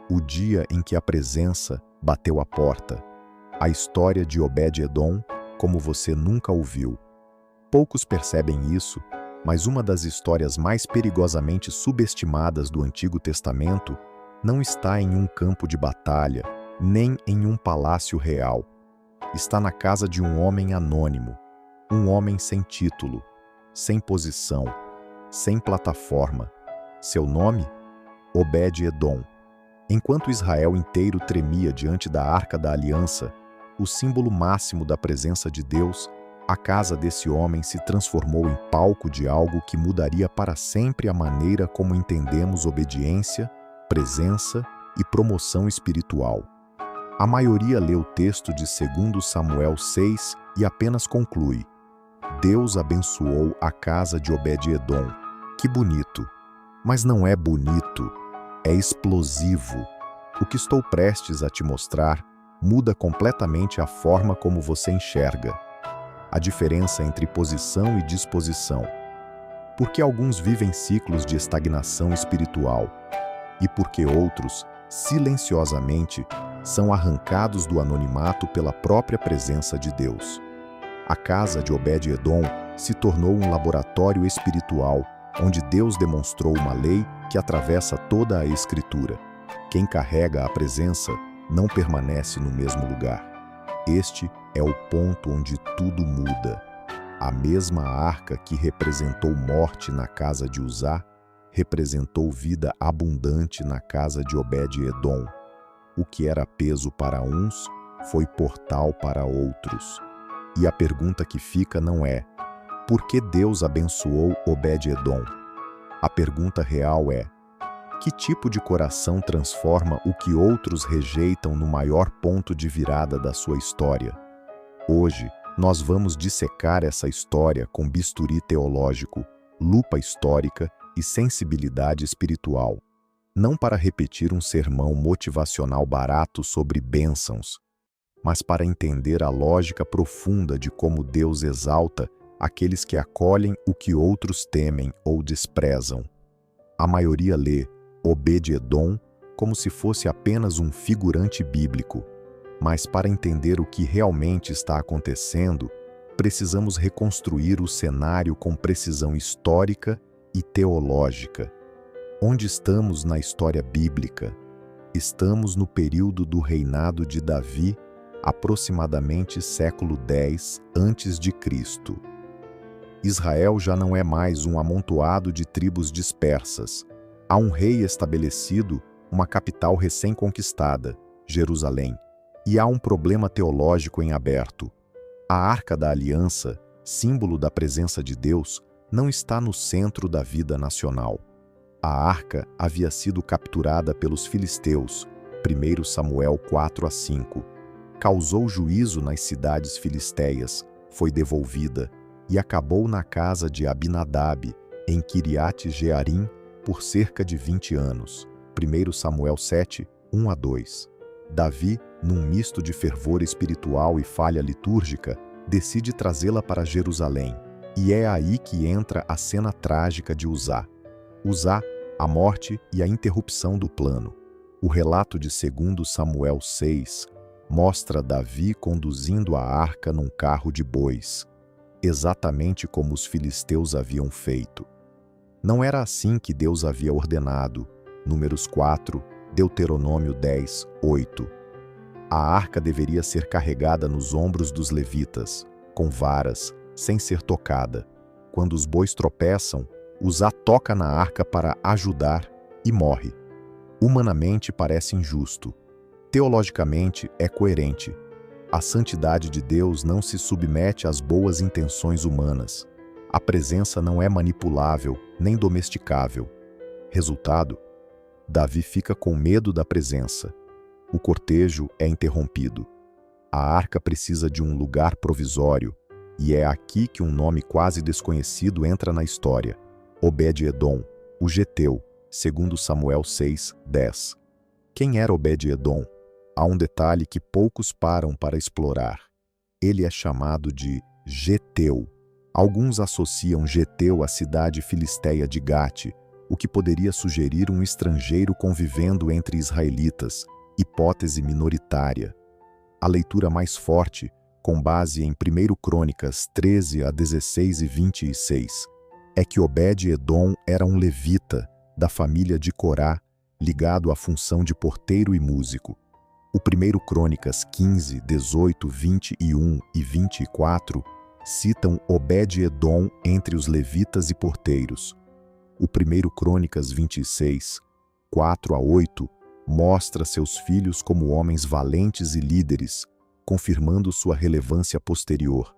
o dia em que a presença bateu a porta. A história de Obed-Edom, como você nunca ouviu. Poucos percebem isso, mas uma das histórias mais perigosamente subestimadas do Antigo Testamento não está em um campo de batalha, nem em um palácio real. Está na casa de um homem anônimo, um homem sem título, sem posição, sem plataforma. Seu nome? Obed-Edom. Enquanto Israel inteiro tremia diante da Arca da Aliança, o símbolo máximo da presença de Deus, a casa desse homem se transformou em palco de algo que mudaria para sempre a maneira como entendemos obediência, presença e promoção espiritual. A maioria lê o texto de 2 Samuel 6 e apenas conclui: Deus abençoou a casa de Obed-Edom. Que bonito! Mas não é bonito, é explosivo. O que estou prestes a te mostrar muda completamente a forma como você enxerga. A diferença entre posição e disposição. Porque alguns vivem ciclos de estagnação espiritual e porque outros, silenciosamente, são arrancados do anonimato pela própria presença de Deus. A casa de Obed-Edom se tornou um laboratório espiritual, onde Deus demonstrou uma lei que atravessa toda a Escritura. Quem carrega a presença não permanece no mesmo lugar. Este é o ponto onde tudo muda. A mesma arca que representou morte na casa de Uzá, representou vida abundante na casa de Obed-Edom. O que era peso para uns, foi portal para outros. E a pergunta que fica não é: por que Deus abençoou Obed-Edom? A pergunta real é: que tipo de coração transforma o que outros rejeitam no maior ponto de virada da sua história? Hoje, nós vamos dissecar essa história com bisturi teológico, lupa histórica e sensibilidade espiritual. Não para repetir um sermão motivacional barato sobre bênçãos, mas para entender a lógica profunda de como Deus exalta aqueles que acolhem o que outros temem ou desprezam. A maioria lê Obed-Edom como se fosse apenas um figurante bíblico, mas para entender o que realmente está acontecendo, precisamos reconstruir o cenário com precisão histórica e teológica. Onde estamos na história bíblica? Estamos no período do reinado de Davi, aproximadamente século X a.C. Israel já não é mais um amontoado de tribos dispersas. Há um rei estabelecido, uma capital recém-conquistada, Jerusalém, e há um problema teológico em aberto. A Arca da Aliança, símbolo da presença de Deus, não está no centro da vida nacional. A arca havia sido capturada pelos filisteus, 1 Samuel 4-5. Causou juízo nas cidades filisteias, foi devolvida e acabou na casa de Abinadab, em Quiriate-Jearim, por cerca de 20 anos. 1 Samuel 7, 1-2. Davi, num misto de fervor espiritual e falha litúrgica, decide trazê-la para Jerusalém. E é aí que entra a cena trágica de Uzá. Uzá, a morte e a interrupção do plano. O relato de 2 Samuel 6 mostra Davi conduzindo a arca num carro de bois, exatamente como os filisteus haviam feito. Não era assim que Deus havia ordenado. Números 4, Deuteronômio 10, 8. A arca deveria ser carregada nos ombros dos levitas, com varas, sem ser tocada. Quando os bois tropeçam, Uzá toca na arca para ajudar e morre. Humanamente parece injusto. Teologicamente é coerente. A santidade de Deus não se submete às boas intenções humanas. A presença não é manipulável nem domesticável. Resultado: Davi fica com medo da presença. O cortejo é interrompido. A arca precisa de um lugar provisório, e é aqui que um nome quase desconhecido entra na história: Obed-Edom, o Geteu, 2 Samuel 6, 10. Quem era Obed-Edom? Há um detalhe que poucos param para explorar. Ele é chamado de Geteu. Alguns associam Geteu à cidade filisteia de Gate, o que poderia sugerir um estrangeiro convivendo entre israelitas, hipótese minoritária. A leitura mais forte, com base em 1 Crônicas 13 a 16 e 26, é que Obed-Edom era um levita da família de Corá, ligado à função de porteiro e músico. O 1 Crônicas 15, 18, 21 e 24 citam Obed-Edom entre os levitas e porteiros. O 1 Crônicas 26, 4 a 8 mostra seus filhos como homens valentes e líderes, confirmando sua relevância posterior.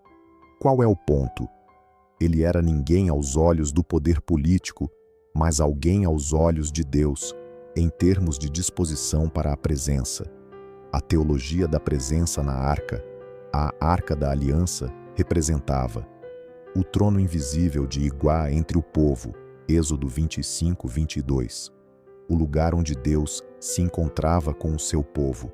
Qual é o ponto? Ele era ninguém aos olhos do poder político, mas alguém aos olhos de Deus, em termos de disposição para a presença. A teologia da presença na arca, a Arca da Aliança, representava o trono invisível de Iguá entre o povo, Êxodo 25, 22. O lugar onde Deus se encontrava com o seu povo.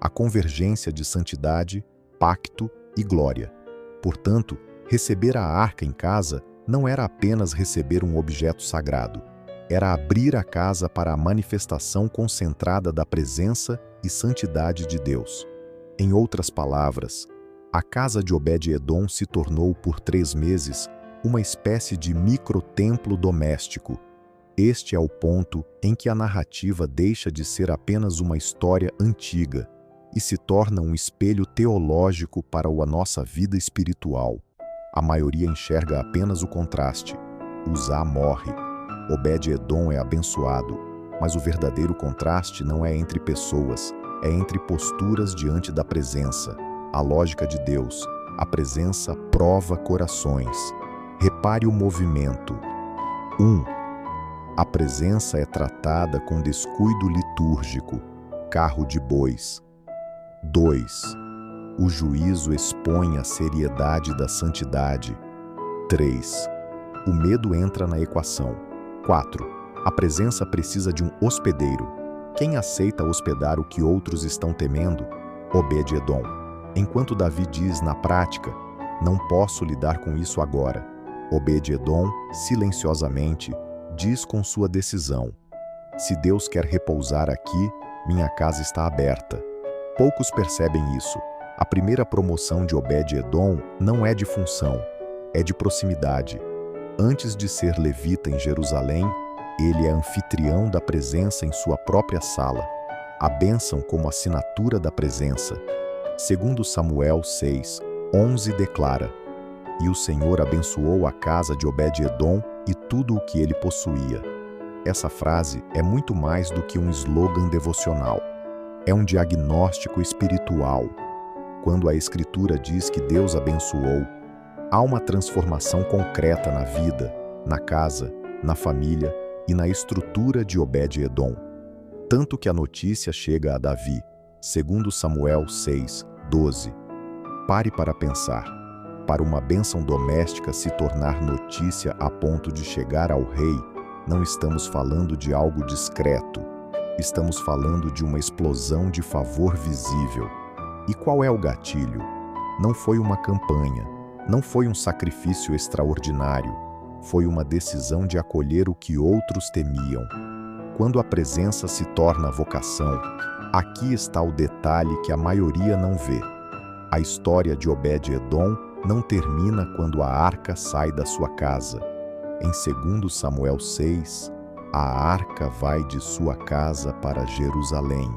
A convergência de santidade, pacto e glória. Portanto, receber a arca em casa não era apenas receber um objeto sagrado. Era abrir a casa para a manifestação concentrada da presença e santidade de Deus. Em outras palavras, a casa de Obed-Edom se tornou por 3 meses uma espécie de microtemplo doméstico. Este é o ponto em que a narrativa deixa de ser apenas uma história antiga e se torna um espelho teológico para a nossa vida espiritual. A maioria enxerga apenas o contraste. Uzá morre. Obed-Edom é abençoado. Mas o verdadeiro contraste não é entre pessoas, é entre posturas diante da presença. A lógica de Deus. A presença prova corações. Repare o movimento. 1. A presença é tratada com descuido litúrgico. Carro de bois. 2. O juízo expõe a seriedade da santidade. 3. O medo entra na equação. 4. A presença precisa de um hospedeiro. Quem aceita hospedar o que outros estão temendo? Obed-Edom. Enquanto Davi diz na prática, não posso lidar com isso agora. Obed-Edom, silenciosamente, diz com sua decisão: se Deus quer repousar aqui, minha casa está aberta. Poucos percebem isso. A primeira promoção de Obed-Edom não é de função, é de proximidade. Antes de ser levita em Jerusalém, ele é anfitrião da presença em sua própria sala. A bênção como assinatura da presença. Segundo Samuel 6, 11 declara: e o Senhor abençoou a casa de Obed-Edom e tudo o que ele possuía. Essa frase é muito mais do que um slogan devocional. É um diagnóstico espiritual. Quando a Escritura diz que Deus abençoou, há uma transformação concreta na vida, na casa, na família e na estrutura de Obed-Edom. Tanto que a notícia chega a Davi, segundo Samuel 6, 12. Pare para pensar. Para uma bênção doméstica se tornar notícia a ponto de chegar ao rei, não estamos falando de algo discreto. Estamos falando de uma explosão de favor visível. E qual é o gatilho? Não foi uma campanha, não foi um sacrifício extraordinário, foi uma decisão de acolher o que outros temiam. Quando a presença se torna vocação, aqui está o detalhe que a maioria não vê. A história de Obed-Edom não termina quando a arca sai da sua casa. Em 2 Samuel 6, a arca vai de sua casa para Jerusalém.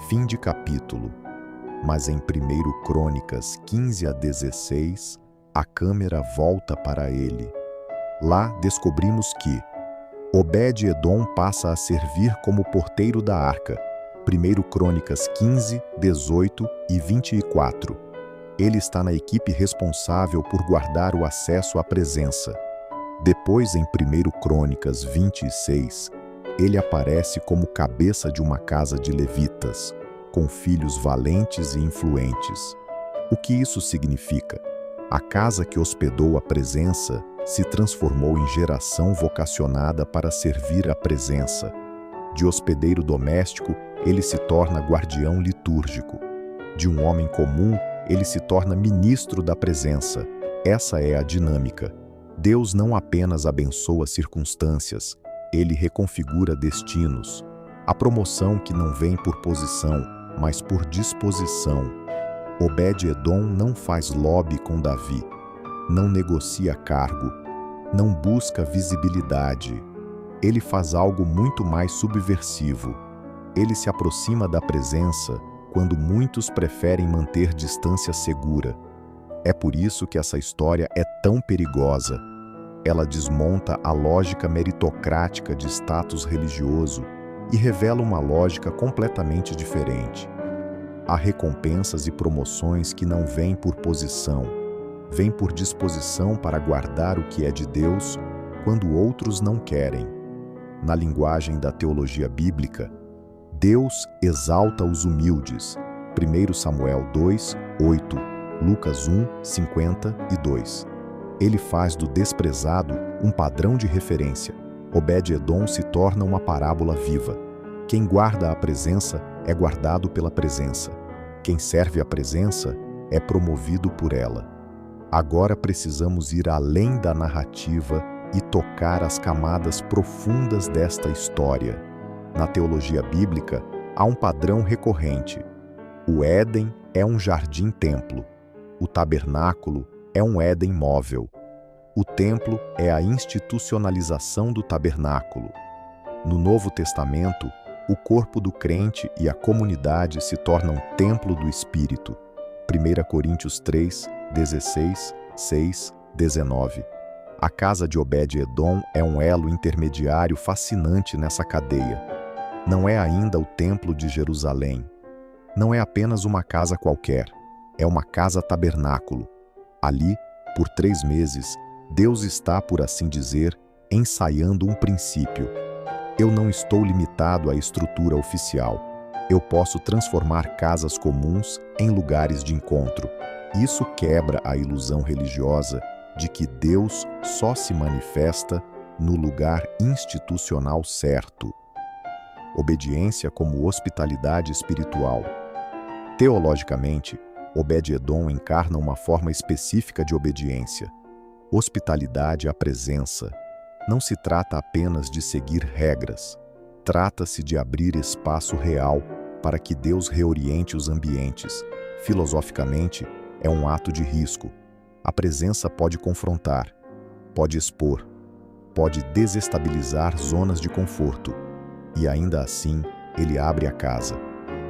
Fim de capítulo. Mas em 1 Crônicas 15 a 16, a câmera volta para ele. Lá descobrimos que Obed-Edom passa a servir como porteiro da arca. 1 Crônicas 15, 18 e 24. Ele está na equipe responsável por guardar o acesso à presença. Depois, em 1 Crônicas 26, ele aparece como cabeça de uma casa de levitas, com filhos valentes e influentes. O que isso significa? A casa que hospedou a presença se transformou em geração vocacionada para servir a presença. De hospedeiro doméstico, ele se torna guardião litúrgico. De um homem comum, ele se torna ministro da presença. Essa é a dinâmica. Deus não apenas abençoa circunstâncias, Ele reconfigura destinos. A promoção que não vem por posição, mas por disposição. Obed-Edom não faz lobby com Davi, não negocia cargo, não busca visibilidade. Ele faz algo muito mais subversivo. Ele se aproxima da presença quando muitos preferem manter distância segura. É por isso que essa história é tão perigosa. Ela desmonta a lógica meritocrática de status religioso e revela uma lógica completamente diferente. Há recompensas e promoções que não vêm por posição, vêm por disposição para guardar o que é de Deus quando outros não querem. Na linguagem da teologia bíblica, Deus exalta os humildes. 1 Samuel 2, 8, Lucas 1, 52. Ele faz do desprezado um padrão de referência. Obed-Edom se torna uma parábola viva. Quem guarda a presença é guardado pela presença. Quem serve a presença é promovido por ela. Agora precisamos ir além da narrativa e tocar as camadas profundas desta história. Na teologia bíblica, há um padrão recorrente. O Éden é um jardim-templo. O tabernáculo é um Éden móvel. O templo é a institucionalização do tabernáculo. No Novo Testamento, o corpo do crente e a comunidade se tornam templo do Espírito. 1 Coríntios 3, 16, 6, 19. A casa de Obed-Edom é um elo intermediário fascinante nessa cadeia. Não é ainda o Templo de Jerusalém. Não é apenas uma casa qualquer. É uma casa-tabernáculo. Ali, por 3 meses, Deus está, por assim dizer, ensaiando um princípio. Eu não estou limitado à estrutura oficial. Eu posso transformar casas comuns em lugares de encontro. Isso quebra a ilusão religiosa de que Deus só se manifesta no lugar institucional certo. Obediência como hospitalidade espiritual. Teologicamente, Obed-Edom encarna uma forma específica de obediência. Hospitalidade à presença. Não se trata apenas de seguir regras. Trata-se de abrir espaço real para que Deus reoriente os ambientes. Filosoficamente, é um ato de risco. A presença pode confrontar, pode expor, pode desestabilizar zonas de conforto. E ainda assim, ele abre a casa.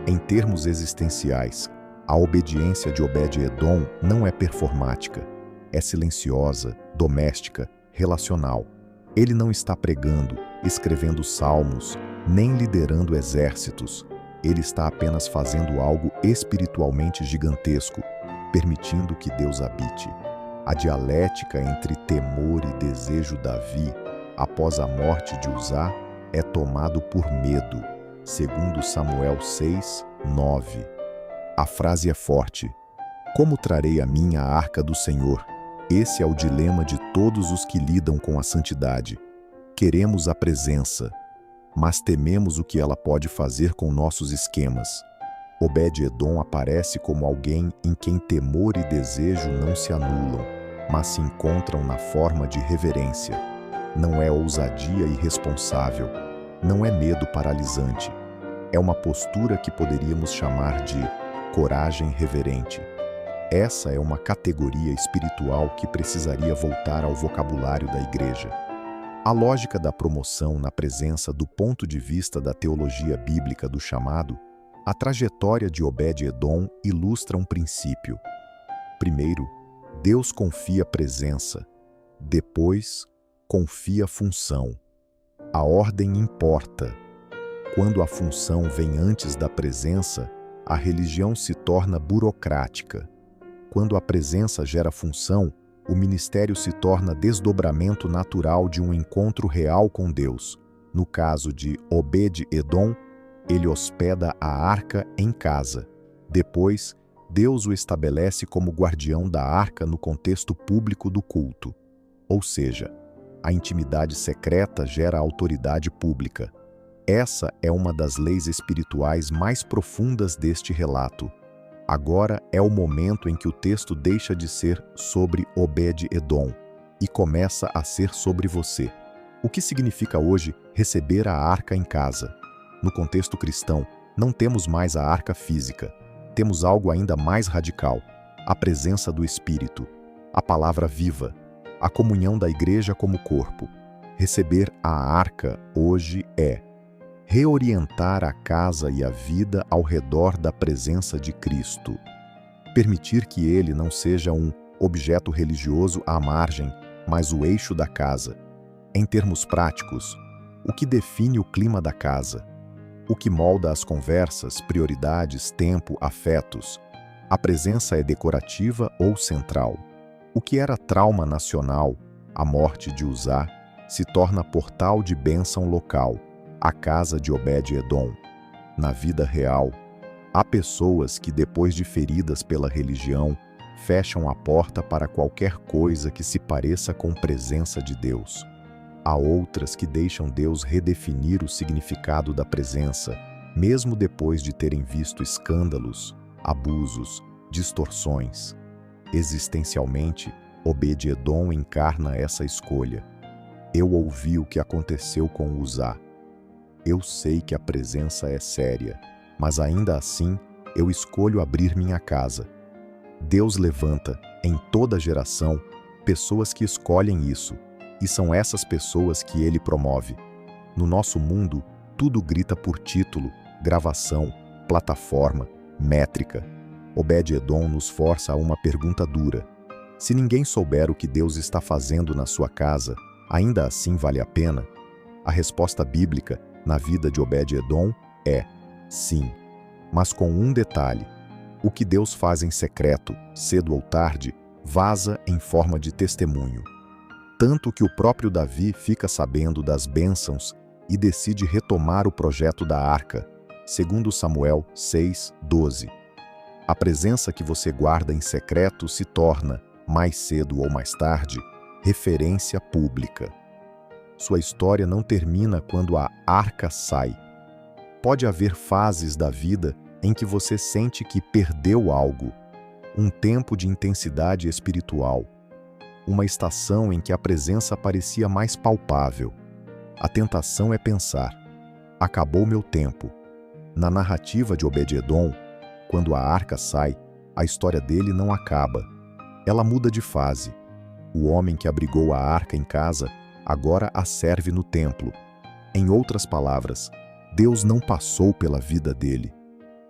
Em termos existenciais, a obediência de Obed-Edom não é performática. É silenciosa, doméstica, relacional. Ele não está pregando, escrevendo salmos, nem liderando exércitos. Ele está apenas fazendo algo espiritualmente gigantesco, permitindo que Deus habite. A dialética entre temor e desejo Davi, após a morte de Uzá, é tomado por medo, segundo Samuel 6, 9. A frase é forte. Como trarei a minha arca do Senhor? Esse é o dilema de todos os que lidam com a santidade. Queremos a presença, mas tememos o que ela pode fazer com nossos esquemas. Obed-Edom aparece como alguém em quem temor e desejo não se anulam, mas se encontram na forma de reverência. Não é ousadia irresponsável, não é medo paralisante. É uma postura que poderíamos chamar de coragem reverente. Essa é uma categoria espiritual que precisaria voltar ao vocabulário da igreja. A lógica da promoção na presença do ponto de vista da teologia bíblica do chamado, a trajetória de Obed-Edom ilustra um princípio. Primeiro, Deus confia presença. Depois, confia função. A ordem importa. Quando a função vem antes da presença, a religião se torna burocrática. Quando a presença gera função, o ministério se torna desdobramento natural de um encontro real com Deus. No caso de Obed-Edom, ele hospeda a arca em casa. Depois, Deus o estabelece como guardião da arca no contexto público do culto. Ou seja, a intimidade secreta gera autoridade pública. Essa é uma das leis espirituais mais profundas deste relato. Agora é o momento em que o texto deixa de ser sobre Obed-Edom e começa a ser sobre você. O que significa hoje receber a arca em casa? No contexto cristão, não temos mais a arca física. Temos algo ainda mais radical: a presença do Espírito, a palavra viva, a comunhão da igreja como corpo. Receber a arca hoje é reorientar a casa e a vida ao redor da presença de Cristo. Permitir que ele não seja um objeto religioso à margem, mas o eixo da casa. Em termos práticos, o que define o clima da casa? O que molda as conversas, prioridades, tempo, afetos? A presença é decorativa ou central? O que era trauma nacional, a morte de Uzá, se torna portal de bênção local, a casa de Obed-Edom. Na vida real, há pessoas que, depois de feridas pela religião, fecham a porta para qualquer coisa que se pareça com a presença de Deus. Há outras que deixam Deus redefinir o significado da presença, mesmo depois de terem visto escândalos, abusos, distorções. Existencialmente, Obed-Edom encarna essa escolha. Eu ouvi o que aconteceu com Uzá. Eu sei que a presença é séria, mas ainda assim eu escolho abrir minha casa. Deus levanta, em toda geração, pessoas que escolhem isso, e são essas pessoas que ele promove. No nosso mundo, tudo grita por título, gravação, plataforma, métrica. Obed-Edom nos força a uma pergunta dura. Se ninguém souber o que Deus está fazendo na sua casa, ainda assim vale a pena? A resposta bíblica, na vida de Obed-Edom, é sim, mas com um detalhe: o que Deus faz em secreto, cedo ou tarde, vaza em forma de testemunho. Tanto que o próprio Davi fica sabendo das bênçãos e decide retomar o projeto da arca, segundo Samuel 6:12. A presença que você guarda em secreto se torna, mais cedo ou mais tarde, referência pública. Sua história não termina quando a arca sai. Pode haver fases da vida em que você sente que perdeu algo, um tempo de intensidade espiritual, uma estação em que a presença parecia mais palpável. A tentação é pensar: acabou meu tempo. Na narrativa de Obed-Edom, quando a arca sai, a história dele não acaba. Ela muda de fase. O homem que abrigou a arca em casa agora a serve no templo. Em outras palavras, Deus não passou pela vida dele.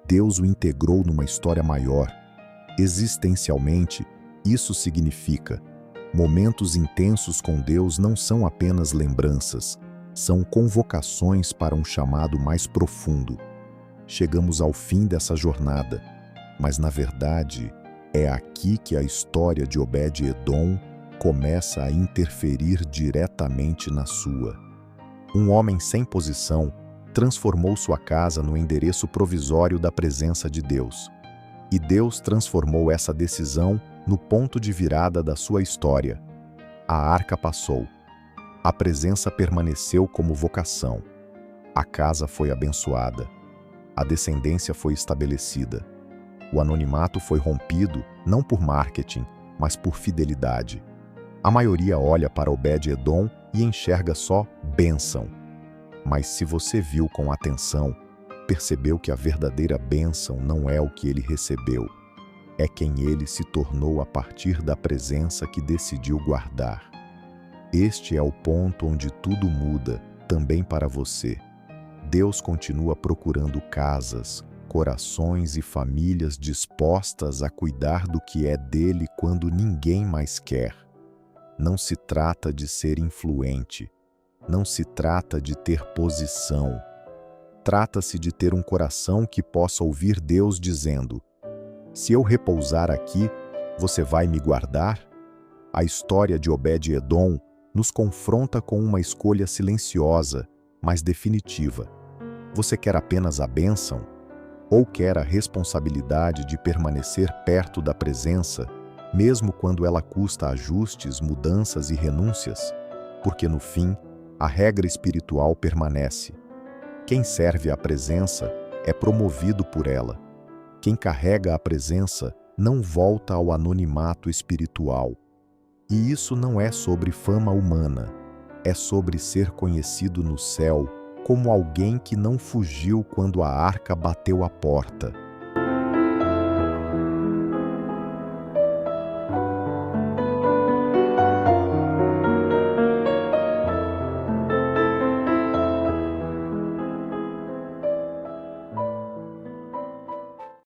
Deus o integrou numa história maior. Existencialmente, isso significa: momentos intensos com Deus não são apenas lembranças, são convocações para um chamado mais profundo. Chegamos ao fim dessa jornada, mas na verdade é aqui que a história de Obed-Edom começa a interferir diretamente na sua. Um homem sem posição transformou sua casa no endereço provisório da presença de Deus. E Deus transformou essa decisão no ponto de virada da sua história. A arca passou. A presença permaneceu como vocação. A casa foi abençoada. A descendência foi estabelecida. O anonimato foi rompido, não por marketing, mas por fidelidade. A maioria olha para Obed-Edom e enxerga só bênção. Mas se você viu com atenção, percebeu que a verdadeira bênção não é o que ele recebeu, é quem ele se tornou a partir da presença que decidiu guardar. Este é o ponto onde tudo muda, também para você. Deus continua procurando casas, corações e famílias dispostas a cuidar do que é dele quando ninguém mais quer. Não se trata de ser influente, não se trata de ter posição. Trata-se de ter um coração que possa ouvir Deus dizendo: se eu repousar aqui, você vai me guardar? A história de Obed-Edom nos confronta com uma escolha silenciosa, mas definitiva. Você quer apenas a bênção? Ou quer a responsabilidade de permanecer perto da presença, mesmo quando ela custa ajustes, mudanças e renúncias? Porque no fim, a regra espiritual permanece. Quem serve à presença é promovido por ela. Quem carrega a presença não volta ao anonimato espiritual. E isso não é sobre fama humana. é sobre ser conhecido no céu como alguém que não fugiu quando a arca bateu a porta,